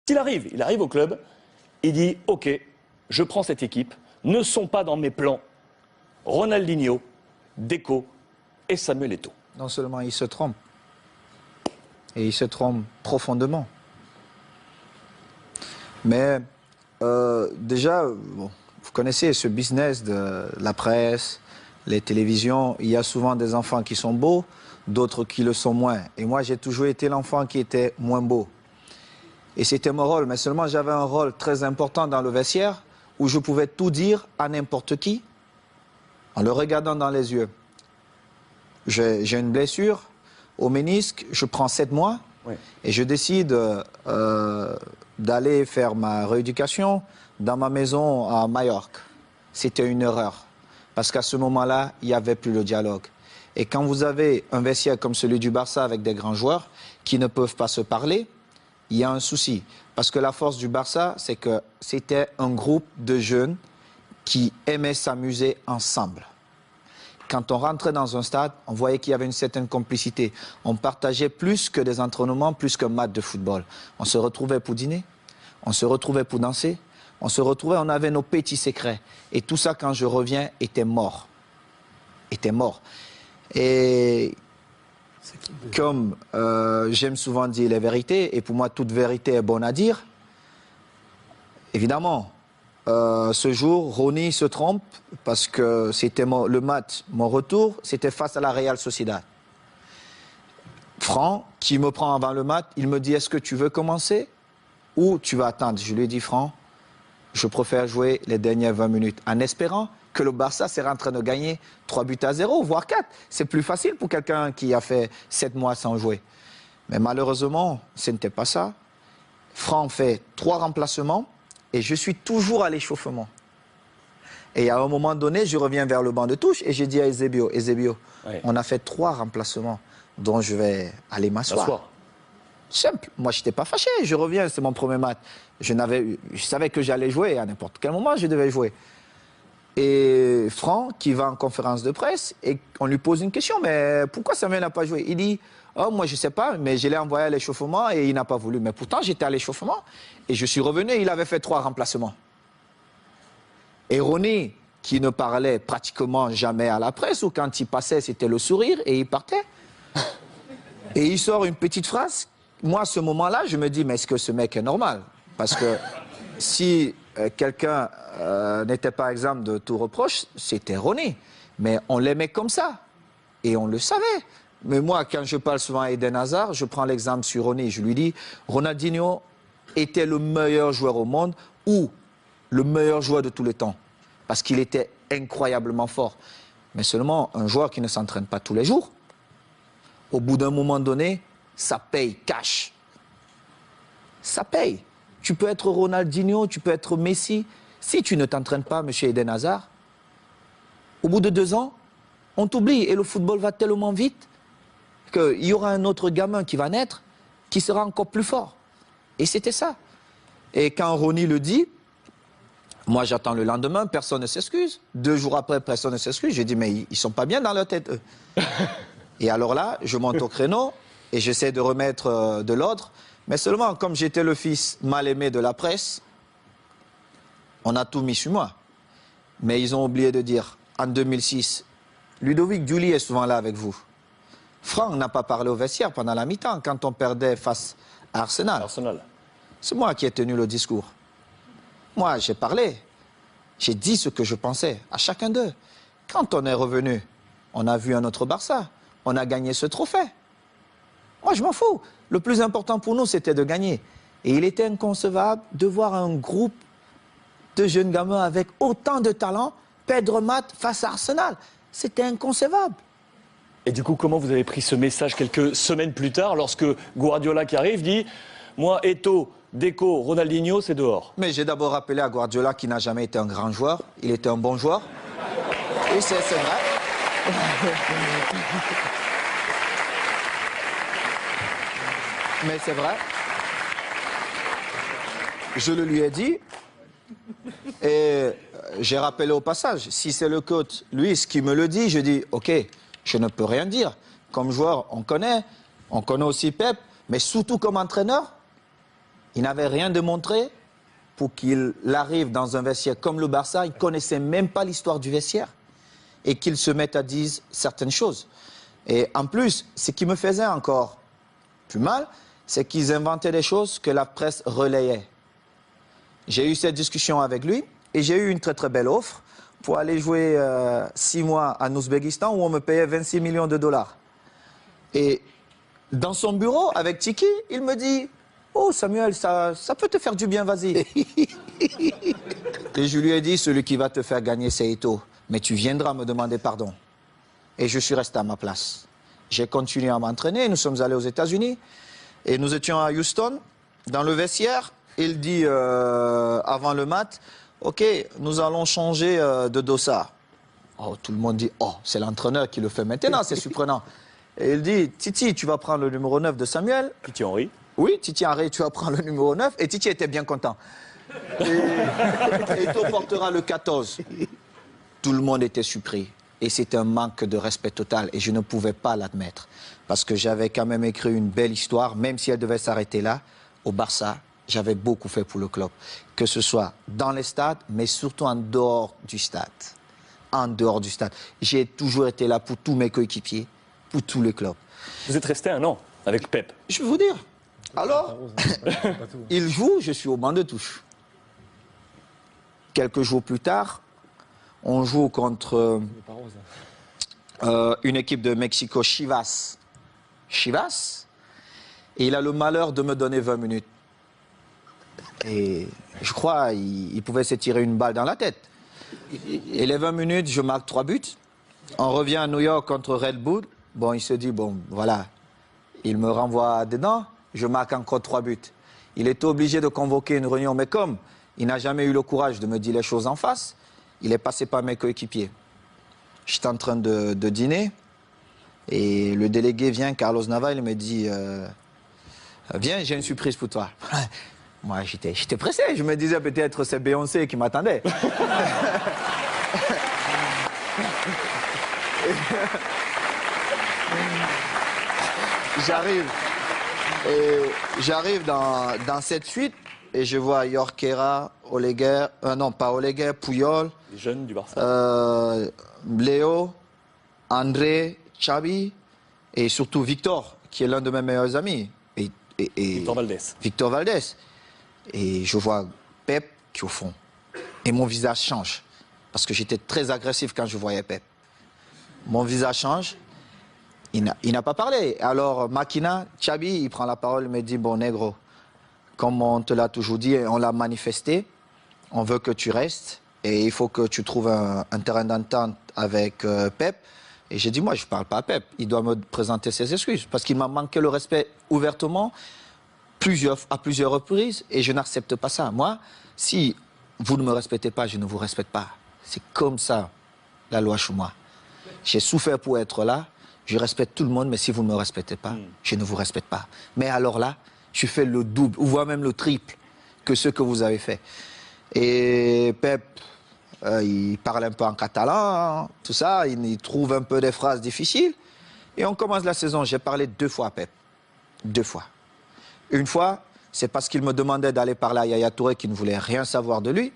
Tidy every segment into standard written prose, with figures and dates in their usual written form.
Il arrive au club, il dit « Ok, je prends cette équipe, ne sont pas dans mes plans Ronaldinho, Deco et Samuel Eto'o. » Non seulement il se trompe, et il se trompe profondément. Mais déjà, bon, vous connaissez ce business de la presse, les télévisions, il y a souvent des enfants qui sont beaux, d'autres qui le sont moins. Et moi, j'ai toujours été l'enfant qui était moins beau. Et c'était mon rôle, mais seulement j'avais un rôle très important dans le vestiaire où je pouvais tout dire à n'importe qui en le regardant dans les yeux. J'ai une blessure au ménisque, je prends 7 mois et je décide d'aller faire ma rééducation dans ma maison à Majorque. C'était une erreur parce qu'à ce moment-là, il n'y avait plus le dialogue. Et quand vous avez un vestiaire comme celui du Barça avec des grands joueurs qui ne peuvent pas se parler, il y a un souci. Parce que la force du Barça, c'est que c'était un groupe de jeunes qui aimaient s'amuser ensemble. Quand on rentrait dans un stade, on voyait qu'il y avait une certaine complicité. On partageait plus que des entraînements, plus qu'un match de football. On se retrouvait pour dîner, on se retrouvait pour danser, on se retrouvait, on avait nos petits secrets. Et tout ça, quand je reviens, était mort. Était mort. Et comme j'aime souvent dire les vérités, et pour moi toute vérité est bonne à dire, évidemment, ce jour, Ronny se trompe parce que c'était le match, mon retour, c'était face à la Real Sociedad. Franck, qui me prend avant le match, il me dit « Est-ce que tu veux commencer ou tu vas attendre ?» Je lui ai dit « Franck, je préfère jouer les dernières 20 minutes en espérant que le Barça sera en train de gagner 3-0, voire 4. C'est plus facile pour quelqu'un qui a fait 7 mois sans jouer. » Mais malheureusement, ce n'était pas ça. Franck fait 3 remplacements et je suis toujours à l'échauffement. Et à un moment donné, je reviens vers le banc de touche et j'ai dit à Eusebio, on a fait 3 remplacements, dont je vais aller m'asseoir. Simple. Moi, je n'étais pas fâché. Je reviens, c'est mon premier match. Je savais que j'allais jouer à n'importe quel moment, je devais jouer. Et Franck, qui va en conférence de presse, et on lui pose une question, mais pourquoi Samuel n'a pas joué? Il dit, oh, moi je ne sais pas, mais je l'ai envoyé à l'échauffement et il n'a pas voulu. Mais pourtant, j'étais à l'échauffement et je suis revenu et il avait fait 3 remplacements. Et Ronny, qui ne parlait pratiquement jamais à la presse, ou quand il passait, c'était le sourire et il partait. Et il sort une petite phrase. Moi, à ce moment-là, je me dis, mais est-ce que ce mec est normal? Parce que si quelqu'un n'était pas exempt de tout reproche, c'était Ronny. Mais on l'aimait comme ça. Et on le savait. Mais moi, quand je parle souvent à Eden Hazard, je prends l'exemple sur Ronny. Je lui dis, Ronaldinho était le meilleur joueur au monde ou le meilleur joueur de tous les temps. Parce qu'il était incroyablement fort. Mais seulement un joueur qui ne s'entraîne pas tous les jours, au bout d'un moment donné, ça paye cash. Ça paye. Tu peux être Ronaldinho, tu peux être Messi. Si tu ne t'entraînes pas, monsieur Eden Hazard, au bout de 2 ans, on t'oublie. Et le football va tellement vite qu'il y aura un autre gamin qui va naître, qui sera encore plus fort. Et c'était ça. Et quand Ronny le dit, moi j'attends le lendemain, personne ne s'excuse. 2 jours après, personne ne s'excuse. Je dis, mais ils ne sont pas bien dans leur tête, eux. Et alors là, je monte au créneau et j'essaie de remettre de l'ordre. Mais seulement, comme j'étais le fils mal aimé de la presse, on a tout mis sur moi. Mais ils ont oublié de dire, en 2006, Ludovic Giuli est souvent là avec vous. Franck n'a pas parlé au vestiaire pendant la mi-temps, quand on perdait face à Arsenal. C'est moi qui ai tenu le discours. Moi, j'ai parlé. J'ai dit ce que je pensais à chacun d'eux. Quand on est revenu, on a vu un autre Barça. On a gagné ce trophée. Moi, je m'en fous. Le plus important pour nous, c'était de gagner. Et il était inconcevable de voir un groupe de jeunes gamins avec autant de talent perdre match face à Arsenal. C'était inconcevable. Et du coup, comment vous avez pris ce message quelques semaines plus tard, lorsque Guardiola qui arrive dit « Moi, Eto'o, Deco, Ronaldinho, c'est dehors ». Mais j'ai d'abord rappelé à Guardiola qu'il n'a jamais été un grand joueur. Il était un bon joueur. Et c'est vrai. Mais c'est vrai. Je le lui ai dit. Et j'ai rappelé au passage, si c'est le coach Luis qui me le dit, je dis, ok, je ne peux rien dire. Comme joueur, on connaît aussi Pep, mais surtout comme entraîneur, Il n'avait rien démontré pour qu'il arrive dans un vestiaire comme le Barça. Il ne connaissait même pas l'histoire du vestiaire et qu'il se mette à dire certaines choses. Et en plus, ce qui me faisait encore plus mal, c'est qu'ils inventaient des choses que la presse relayait. J'ai eu cette discussion avec lui et j'ai eu une très très belle offre pour aller jouer 6 mois en Ouzbékistan où on me payait 26 millions de dollars. Et dans son bureau, avec Tiki, il me dit « Oh Samuel, ça peut te faire du bien, vas-y. » Et je lui ai dit « Celui qui va te faire gagner, c'est Eto'o. Mais tu viendras me demander pardon. » Et je suis resté à ma place. J'ai continué à m'entraîner, nous sommes allés aux États-Unis. Et nous étions à Houston, dans le vestiaire. Il dit avant le match, « Ok, nous allons changer de dossard. » Oh, tout le monde dit, « Oh, c'est l'entraîneur qui le fait maintenant, c'est surprenant. » Et il dit, « Titi, tu vas prendre le numéro 9 de Samuel. » Titi Henry. Oui, Titi Henry, tu vas prendre le numéro 9. Et Titi était bien content. Et Eto'o portera le 14. Tout le monde était surpris. Et c'était un manque de respect total. Et je ne pouvais pas l'admettre. Parce que j'avais quand même écrit une belle histoire, même si elle devait s'arrêter là, au Barça. J'avais beaucoup fait pour le club. Que ce soit dans les stades, mais surtout en dehors du stade. En dehors du stade. J'ai toujours été là pour tous mes coéquipiers, pour tous les clubs. Vous êtes resté 1 an avec Pep. Je vais vous dire. Alors, il joue, je suis au banc de touche. Quelques jours plus tard, on joue contre une équipe de Mexico, Chivas. Chivas. Et il a le malheur de me donner 20 minutes. Et je crois qu'il pouvait se tirer une balle dans la tête. Et les 20 minutes, je marque 3 buts. On revient à New York contre Red Bull. Bon, il se dit, bon, voilà, il me renvoie dedans. Je marque encore 3 buts. Il était obligé de convoquer une réunion, mais comme il n'a jamais eu le courage de me dire les choses en face, il est passé par mes coéquipiers. J'étais en train de dîner et le délégué vient, Carlos Nava, il me dit viens, j'ai une surprise pour toi. Moi, j'étais pressé. Je me disais peut-être c'est Beyoncé qui m'attendait. J'arrive dans cette suite et je vois Jorquera, Oleguer, non pas Oleguer, Puyol, Les jeunes du Barça. Léo, André, Xavi et surtout Victor, qui est l'un de mes meilleurs amis. Et Victor Valdés. Victor Valdés. Et je vois Pep qui est au fond. Et mon visage change. Parce que j'étais très agressif quand je voyais Pep. Mon visage change. Il n'a pas parlé. Alors, Makina, Xavi, il prend la parole, il me dit, bon, négro, comme on te l'a toujours dit, on l'a manifesté, on veut que tu restes et il faut que tu trouves un terrain d'entente avec Pep. Et j'ai dit, moi, je ne parle pas à Pep. Il doit me présenter ses excuses parce qu'il m'a manqué le respect ouvertement à plusieurs reprises et je n'accepte pas ça. Moi, si vous ne me respectez pas, je ne vous respecte pas. C'est comme ça, la loi chez moi. J'ai souffert pour être là. Je respecte tout le monde, mais si vous ne me respectez pas, je ne vous respecte pas. Mais alors là, je fais le double, ou voire même le triple que ce que vous avez fait. Et Pep, il parle un peu en catalan, tout ça, il trouve un peu des phrases difficiles. Et on commence la saison, j'ai parlé 2 fois à Pep. 2 fois. Une fois, c'est parce qu'il me demandait d'aller parler à Yaya Touré qui ne voulait rien savoir de lui.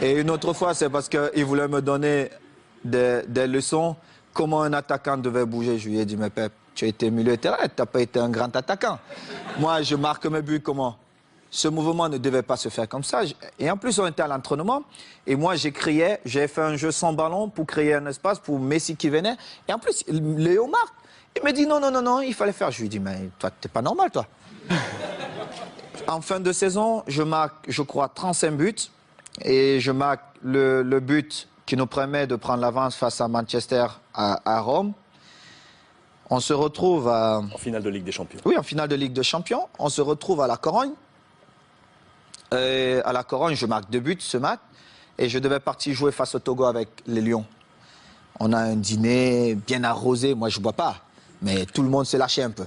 Et une autre fois, c'est parce qu'il voulait me donner des leçons. Comment un attaquant devait bouger. Je lui ai dit, mais Pep, tu as été milieu de terrain, tu n'as pas été un grand attaquant. Moi, je marque mes buts comment? Ce mouvement ne devait pas se faire comme ça. Et en plus, on était à l'entraînement. Et moi, j'ai fait un jeu sans ballon pour créer un espace pour Messi qui venait. Et en plus, Léo marque. Il me dit, non, non, non, non, il fallait faire. Je lui ai dit, mais toi, t'es pas normal, toi. En fin de saison, je marque, je crois, 35 buts. Et je marque le but qui nous permet de prendre l'avance face à Manchester à Rome. On se retrouve en finale de Ligue des Champions. Oui, en finale de Ligue des Champions. On se retrouve à la Corogne. Et à la Corogne, je marque 2 buts ce match. Et je devais partir jouer face au Togo avec les Lions. On a un dîner bien arrosé. Moi, je ne bois pas. Mais tout le monde s'est lâché un peu.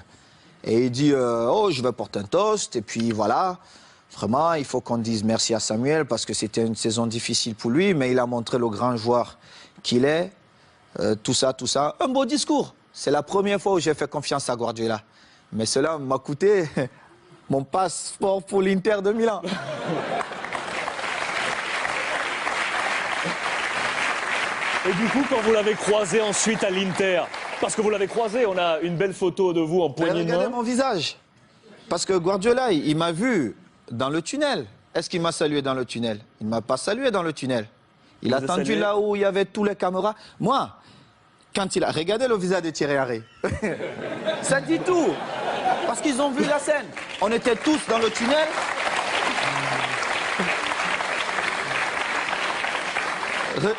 Et il dit, oh, je vais porter un toast. Et puis voilà. Vraiment, il faut qu'on dise merci à Samuel parce que c'était une saison difficile pour lui, mais il a montré le grand joueur qu'il est. Tout ça, tout ça. Un beau discours. C'est la première fois où j'ai fait confiance à Guardiola. Mais cela m'a coûté mon passeport pour l'Inter de Milan. Et du coup, quand vous l'avez croisé ensuite à l'Inter, parce que vous l'avez croisé, on a une belle photo de vous en poignée de main. Regardez mon visage. Parce que Guardiola, il m'a vu dans le tunnel. Est-ce qu'il m'a salué dans le tunnel? Il ne m'a pas salué dans le tunnel. Il a attendu là où il y avait tous les caméras. Moi, quand il a regardé le visage de Thierry Henry, ça dit tout. Parce qu'ils ont vu la scène. On était tous dans le tunnel.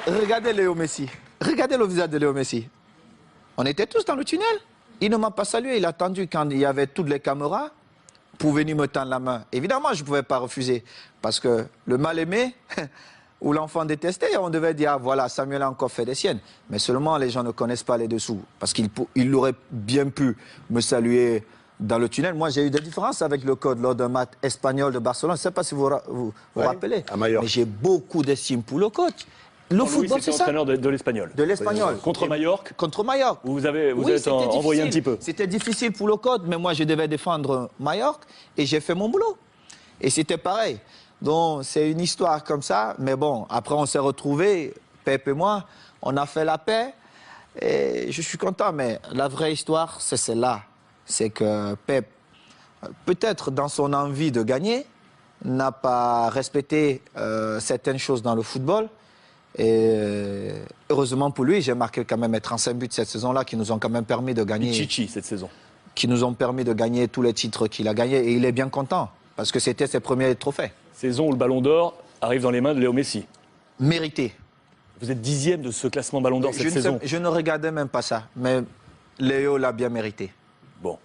Regardez Léo Messi. Regardez le visage de Léo Messi. On était tous dans le tunnel. Il ne m'a pas salué. Il a attendu quand il y avait toutes les caméras pour venir me tendre la main. Évidemment, je ne pouvais pas refuser. Parce que le mal-aimé ou l'enfant détesté, on devait dire, ah, voilà, Samuel a encore fait des siennes. Mais seulement, les gens ne connaissent pas les dessous. Parce qu'il aurait bien pu me saluer dans le tunnel. Moi, j'ai eu des différences avec le code lors d'un match espagnol de Barcelone. Je ne sais pas si vous vous rappelez. À Majorque. Mais j'ai beaucoup d'estime pour le coach. Le football, c'est ça. Entraîneur de l'Espagnol. De l'Espagnol. Contre Majorque. Contre Majorque. Vous êtes c'était envoyé un difficile. petit peu. C'était difficile pour le code, mais moi, je devais défendre Majorque et j'ai fait mon boulot. Et c'était pareil. Donc, c'est une histoire comme ça. Mais bon, après, on s'est retrouvés, Pep et moi, on a fait la paix. Et je suis content, mais la vraie histoire, c'est celle-là. C'est que Pep, peut-être dans son envie de gagner, n'a pas respecté certaines choses dans le football. Et heureusement pour lui, j'ai marqué quand même 35 buts cette saison-là qui nous ont quand même permis de gagner. Chichi cette saison. Qui nous ont permis de gagner tous les titres qu'il a gagnés. Et il est bien content parce que c'était ses premiers trophées. Saison où le Ballon d'Or arrive dans les mains de Léo Messi. Mérité. Vous êtes 10e de ce classement Ballon d'Or cette saison. Je ne regardais même pas ça, mais Léo l'a bien mérité. Bon.